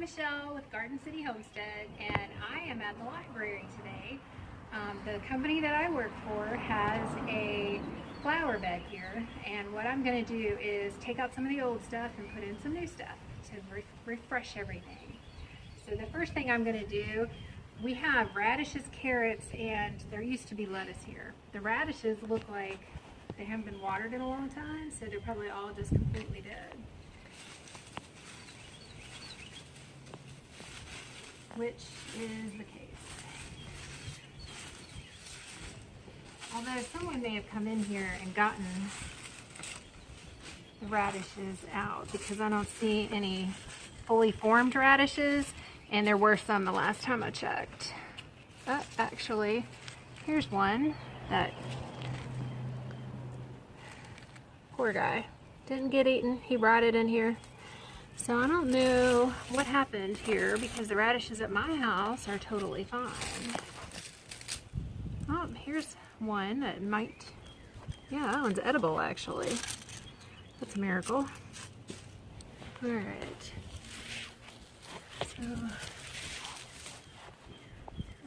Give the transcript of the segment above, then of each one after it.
Michelle with Garden City Homestead, and I am at the library today. The company that I work for has a flower bed here, and what I'm going to do is take out some of the old stuff and put in some new stuff to refresh everything. So the first thing I'm going to do, we have radishes, carrots, and there used to be lettuce here. The radishes look like they haven't been watered in a long time, so they're probably all just completely dead. Which is the case. Although someone may have come in here and gotten the radishes out, because I don't see any fully formed radishes, and there were some the last time I checked. Actually, here's one that poor guy didn't get eaten. He rotted in here. So I don't know what happened here, because the radishes at my house are totally fine. Oh, here's one that might, yeah, that one's edible actually. That's a miracle. All right. So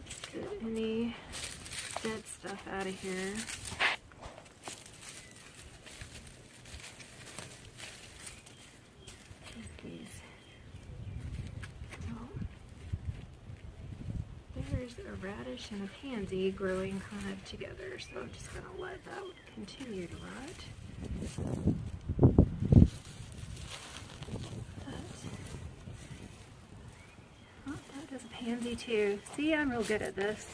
let's get any dead stuff out of here. There's a radish and a pansy growing kind of together, so I'm just going to let that continue to rot. Oh, that does a pansy too. See, I'm real good at this.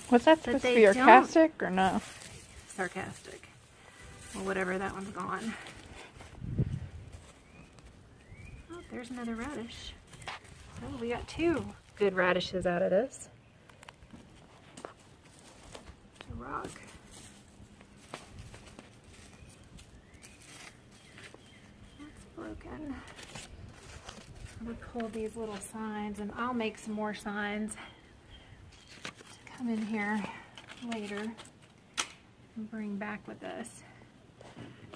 Was that supposed to be sarcastic or no? Sarcastic. Well, whatever, that one's gone. Oh, there's another radish. Oh, we got two good radishes out of this. A rock. That's broken. I'm going to pull these little signs, and I'll make some more signs to come in here later and bring back with us.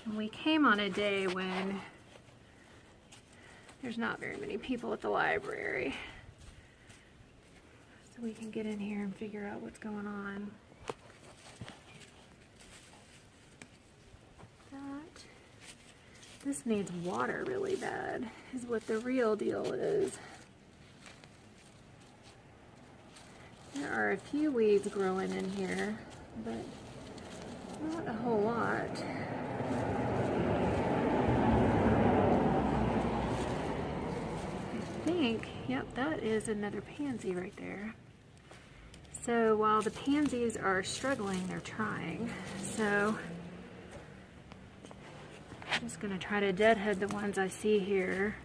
And we came on a day when there's not very many people at the library, so we can get in here and figure out what's going on. This needs water really bad, is what the real deal is. There are a few weeds growing in here, but not a whole lot. I think, yep, that is another pansy right there. So while the pansies are struggling, they're trying. So I'm just going to try to deadhead the ones I see here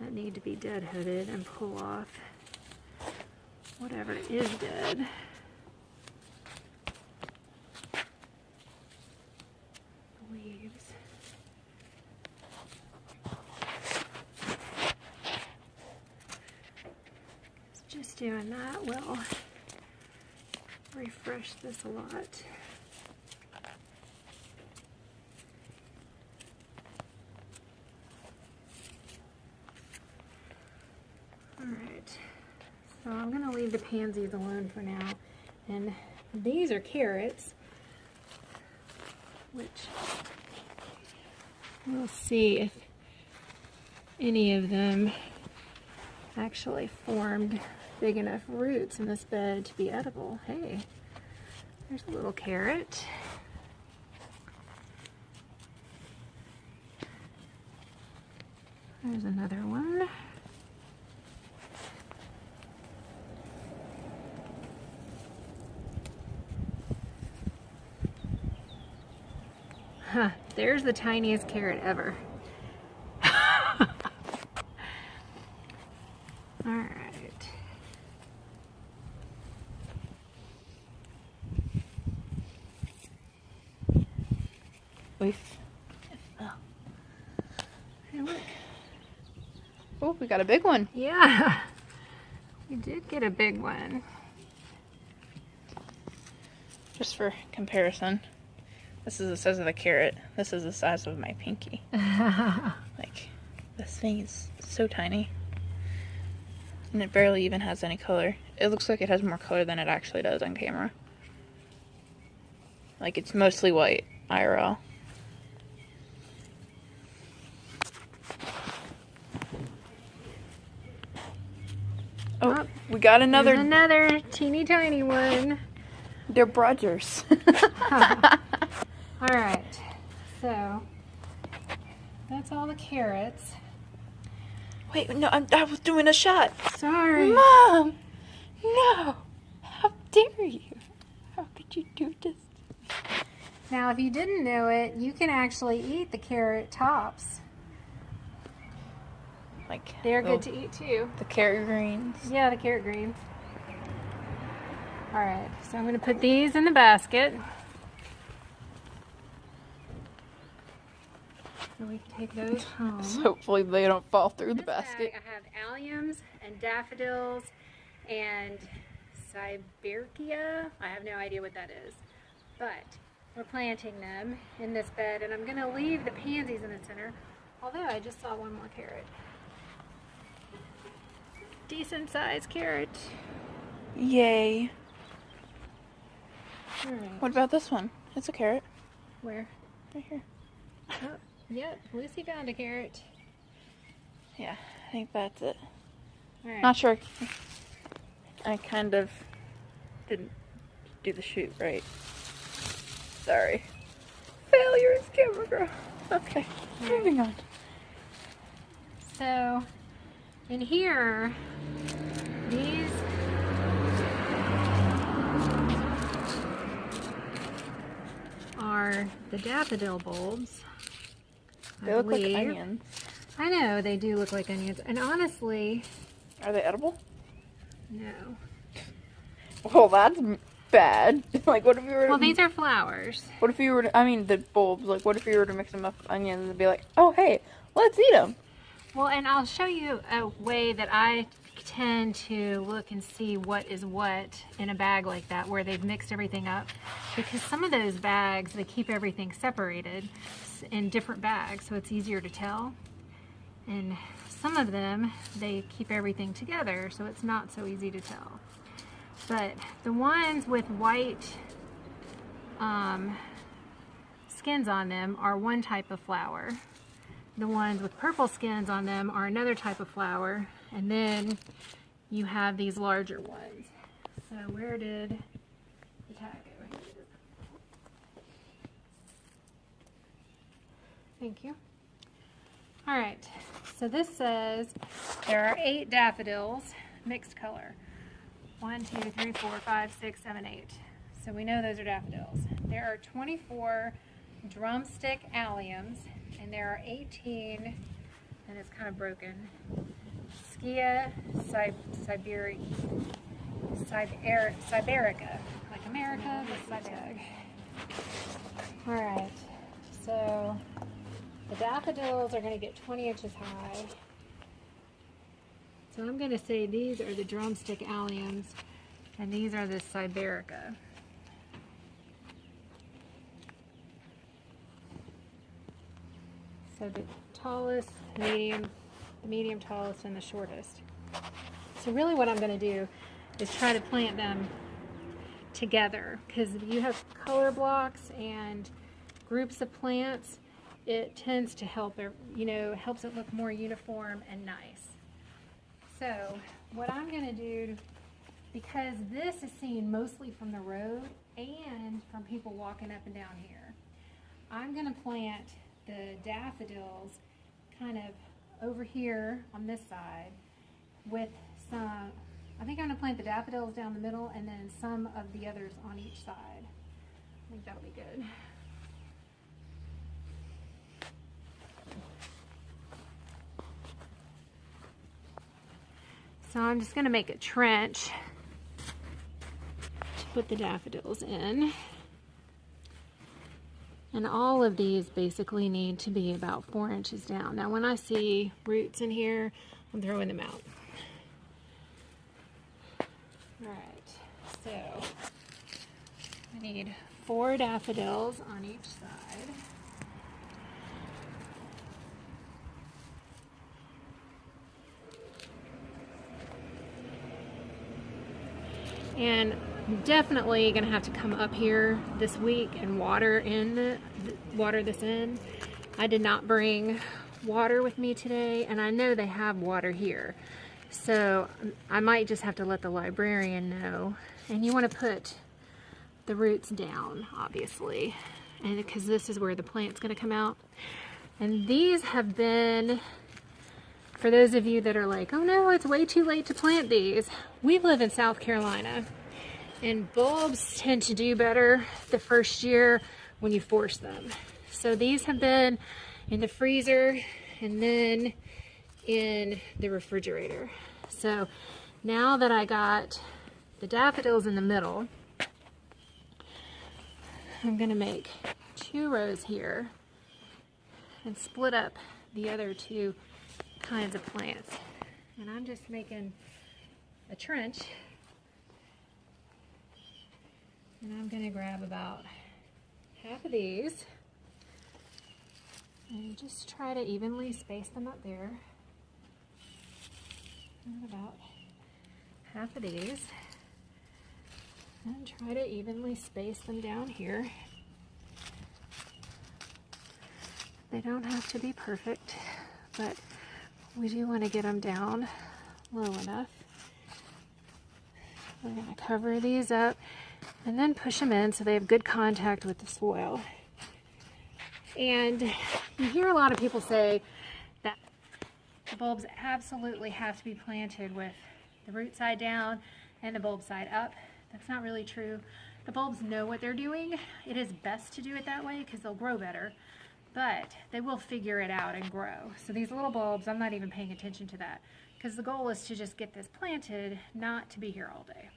that need to be deadheaded and pull off whatever is dead. Just doing that will refresh this a lot. Alright, so I'm going to leave the pansies alone for now. And these are carrots, which we'll see if any of them actually formed big enough roots in this bed to be edible. Hey, there's a little carrot. There's another one. Huh, there's the tiniest carrot ever. Alright. Oh. Hey, look. Oh, we got a big one. Yeah, we did get a big one. Just for comparison, This is the size of the carrot. This is the size of my pinky. Like, this thing is so tiny. And it barely even has any color. It looks like it has more color than it actually does on camera. Like, it's mostly white, IRL. Oh, we got another. There's another teeny tiny one. They're brothers. All right, so that's all the carrots. Wait, no, I was doing a shot. Sorry. Mom! No! How dare you? How could you do this? Now, if you didn't know it, you can actually eat the carrot tops. Like, They're good to eat too. The carrot greens. Yeah, the carrot greens. All right, so I'm going to put these in the basket. So we can take those home. So hopefully they don't fall through the In this basket. bag, I have alliums and daffodils and Siberkia. I have no idea what that is, but we're planting them in this bed, and I'm going to leave the pansies in the center, although I just saw one more carrot. Decent sized carrot. Yay. All right. What about this one? It's a carrot. Where? Right here. Oh, yep, Lucy found a carrot. Yeah, I think that's it. All right. Not sure. I kind of didn't do the shoot right. Sorry. Failures, camera girl. Okay, moving on. So, in here, these are the daffodil bulbs. They look like onions. I know, they do look like onions. And honestly, Are they edible? no. Well, that's bad. Like, what if you were to... Well, these are flowers. What if you were to... I mean, the bulbs. Like, what if you were to mix them up with onions and be like, oh, hey, let's eat them. Well, and I'll show you a way that I tend to look and see what is what in a bag like that, where they've mixed everything up. Because some of those bags, they keep everything separated in different bags, so it's easier to tell. And some of them, they keep everything together, so it's not so easy to tell. But the ones with white skins on them are one type of flower. The ones with purple skins on them are another type of flower. And then you have these larger ones. So where did the tag go? Here it is. Thank you. All right, so this says there are 8 daffodils, mixed color. 1, 2, 3, 4, 5, 6, 7, 8. So we know those are daffodils. There are 24 drumstick alliums, and there are 18, and it's kind of broken, Skia Siberica, like America, but Siberica. All right, so the daffodils are going to get 20 inches high. So I'm going to say these are the drumstick alliums, and these are the Siberica. So the tallest, medium, tallest, and the shortest. So really what I'm going to do is try to plant them together, because if you have color blocks and groups of plants, it tends to help, helps it look more uniform and nice. So what I'm going to do, because this is seen mostly from the road and from people walking up and down here, I'm going to plant the daffodils kind of over here on this side with some, I think I'm going to plant the daffodils down the middle and then some of the others on each side. I think that'll be good. So I'm just going to make a trench to put the daffodils in. And all of these basically need to be about 4 inches down. Now when I see roots in here, I'm throwing them out. Alright, so I need 4 daffodils on each side. And I'm definitely gonna have to come up here this week and water this in. I did not bring water with me today, and I know they have water here. So I might just have to let the librarian know. And you want to put the roots down, obviously, and because this is where the plant's going to come out. And these have been, for those of you that are like, oh no, it's way too late to plant these. We live in South Carolina, and bulbs tend to do better the first year when you force them. So these have been in the freezer and then in the refrigerator. So now that I got the daffodils in the middle, I'm gonna make 2 rows here and split up the other 2 kinds of plants. And I'm just making a trench, and I'm gonna grab about half of these and just try to evenly space them up there. And about half of these, and try to evenly space them down here. They don't have to be perfect, but we do want to get them down low enough. We're going to cover these up and then push them in so they have good contact with the soil. And you hear a lot of people say that the bulbs absolutely have to be planted with the root side down and the bulb side up. That's not really true. The bulbs know what they're doing. It is best to do it that way because they'll grow better, but they will figure it out and grow. So these little bulbs, I'm not even paying attention to that because the goal is to just get this planted, not to be here all day.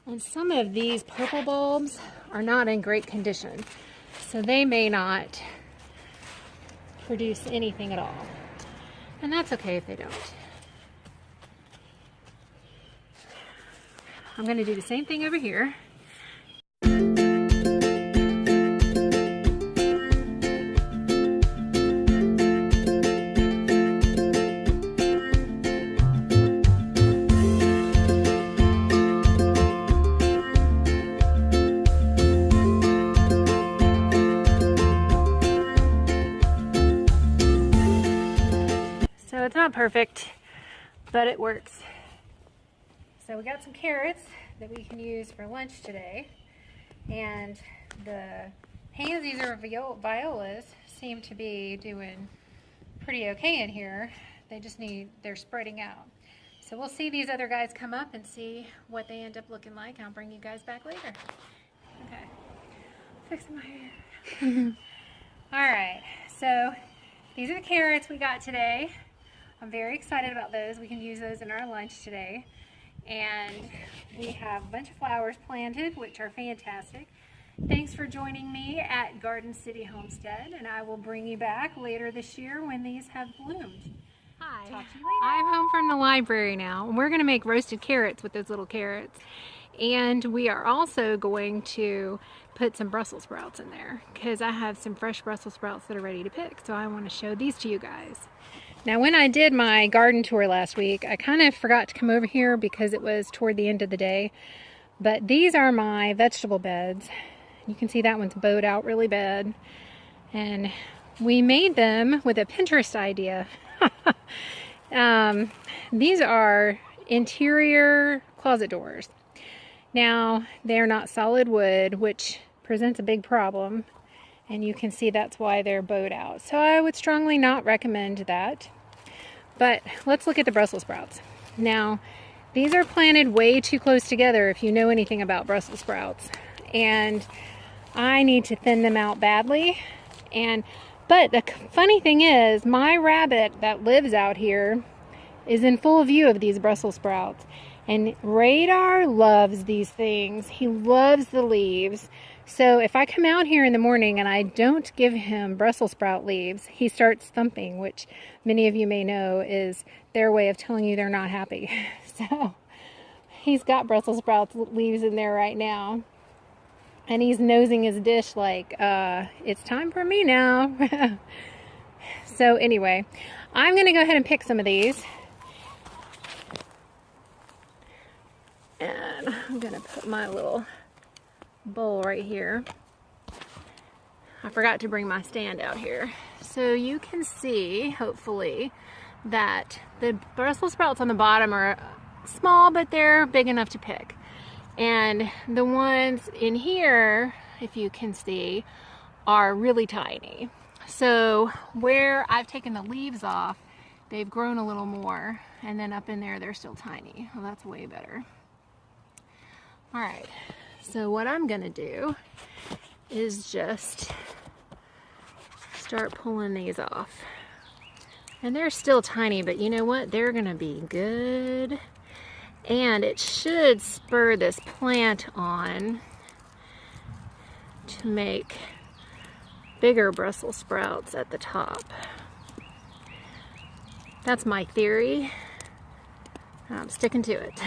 And some of these purple bulbs are not in great condition, so they may not produce anything at all. And that's okay if they don't. I'm going to do the same thing over here. So it's not perfect, but it works. So we got some carrots that we can use for lunch today, and the pansies or violas seem to be doing pretty okay in here. They're spreading out. So we'll see these other guys come up and see what they end up looking like. I'll bring you guys back later. Okay, fixing my hair. All right, so these are the carrots we got today. I'm very excited about those. We can use those in our lunch today. And we have a bunch of flowers planted, which are fantastic. Thanks for joining me at Garden City Homestead, and I will bring you back later this year when these have bloomed. Hi. Talk to you later. I'm home from the library now, and we're going to make roasted carrots with those little carrots. And we are also going to put some Brussels sprouts in there because I have some fresh Brussels sprouts that are ready to pick. So I want to show these to you guys. Now, when I did my garden tour last week, I kind of forgot to come over here because it was toward the end of the day. But these are my vegetable beds. You can see that one's bowed out really bad. And we made them with a Pinterest idea. These are interior closet doors. Now, they're not solid wood, which presents a big problem. And you can see that's why they're bowed out. So I would strongly not recommend that. But let's look at the Brussels sprouts. Now, these are planted way too close together if you know anything about Brussels sprouts. And I need to thin them out badly. But the funny thing is, my rabbit that lives out here is in full view of these Brussels sprouts. And Radar loves these things. He loves the leaves. So if I come out here in the morning and I don't give him Brussels sprout leaves, he starts thumping, which many of you may know is their way of telling you they're not happy. So he's got Brussels sprouts leaves in there right now. And he's nosing his dish like, it's time for me now. So anyway, I'm going to go ahead and pick some of these. And I'm going to put my little bowl right here. I forgot to bring my stand out here. So you can see, hopefully, that the Brussels sprouts on the bottom are small, but they're big enough to pick. And the ones in here, if you can see, are really tiny. So where I've taken the leaves off, they've grown a little more. And then up in there, they're still tiny. Well, that's way better. All right, so what I'm gonna do is just start pulling these off. And they're still tiny, but you know what? They're gonna be good. And it should spur this plant on to make bigger Brussels sprouts at the top. That's my theory. I'm sticking to it.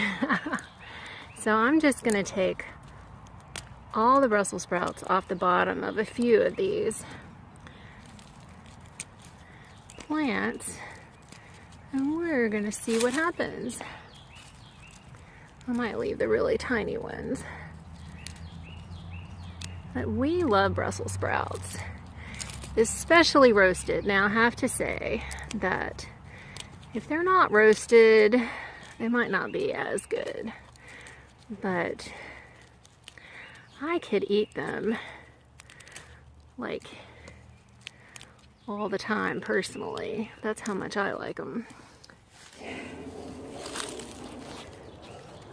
So I'm just gonna take all the Brussels sprouts off the bottom of a few of these plants, and we're gonna see what happens. I might leave the really tiny ones. But we love Brussels sprouts, especially roasted. Now I have to say that if they're not roasted, they might not be as good. But I could eat them like all the time personally. That's how much I like them.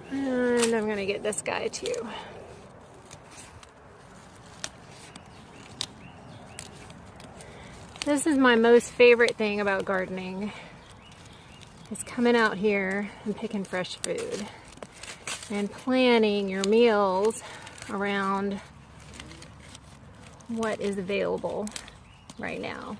And I'm gonna get this guy too. This is my most favorite thing about gardening, is coming out here and picking fresh food and planning your meals around what is available right now.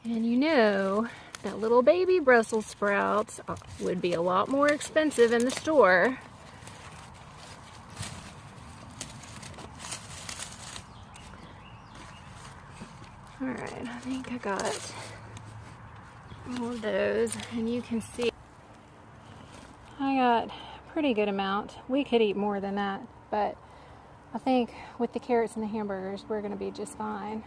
And you know that little baby Brussels sprouts would be a lot more expensive in the store. All right, I think I got all of those, and you can see I got a pretty good amount. We could eat more than that, but I think with the carrots and the hamburgers, we're gonna be just fine.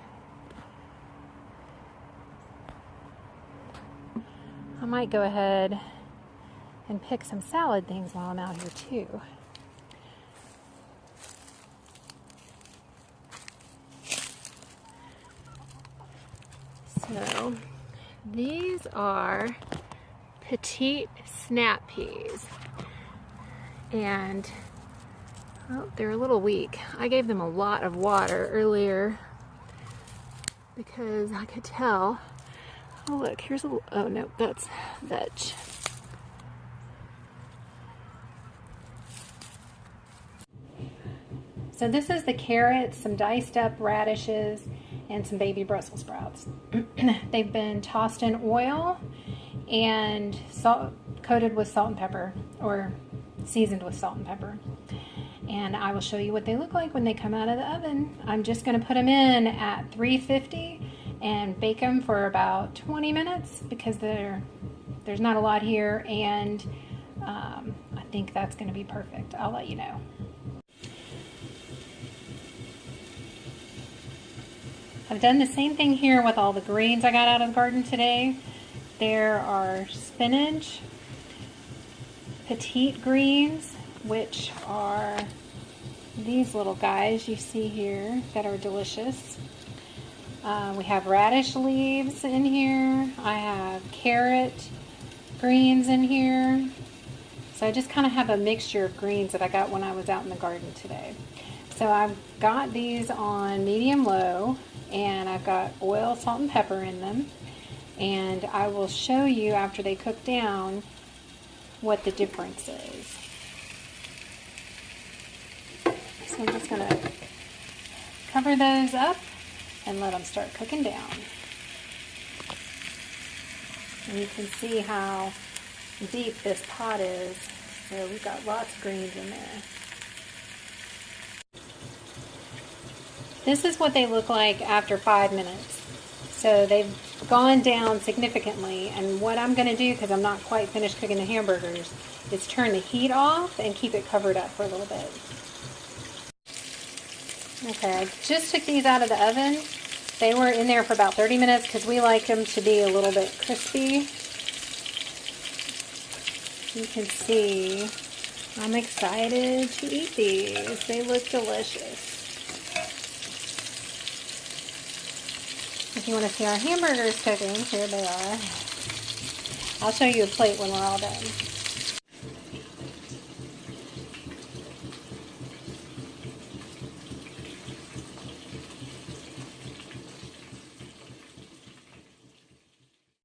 I might go ahead and pick some salad things while I'm out here too. So these are petite snap peas, and oh, they're a little weak. I gave them a lot of water earlier because I could tell. Oh look, here's a, oh no, that's veg. So this is the carrots, some diced up radishes, and some baby Brussels sprouts. They've been tossed in oil and coated with salt and pepper, or seasoned with salt and pepper. And I will show you what they look like when they come out of the oven. I'm just going to put them in at 350 and bake them for about 20 minutes because there's not a lot here, and I think that's going to be perfect. I'll let you know. I've done the same thing here with all the greens I got out of the garden today. There are spinach, petite greens, which are these little guys you see here that are delicious. We have radish leaves in here. I have carrot greens in here. So I just kind of have a mixture of greens that I got when I was out in the garden today. So I've got these on medium-low, and I've got oil, salt, and pepper in them. And I will show you after they cook down what the difference is. So I'm just going to cover those up and let them start cooking down. And you can see how deep this pot is. So we've got lots of greens in there. This is what they look like after 5 minutes. So they've gone down significantly, and what I'm going to do, because I'm not quite finished cooking the hamburgers, is turn the heat off and keep it covered up for a little bit. Okay, I just took these out of the oven. They were in there for about 30 minutes because we like them to be a little bit crispy. You can see I'm excited to eat these. They look delicious. If you want to see our hamburgers cooking, here they are. I'll show you a plate when we're all done.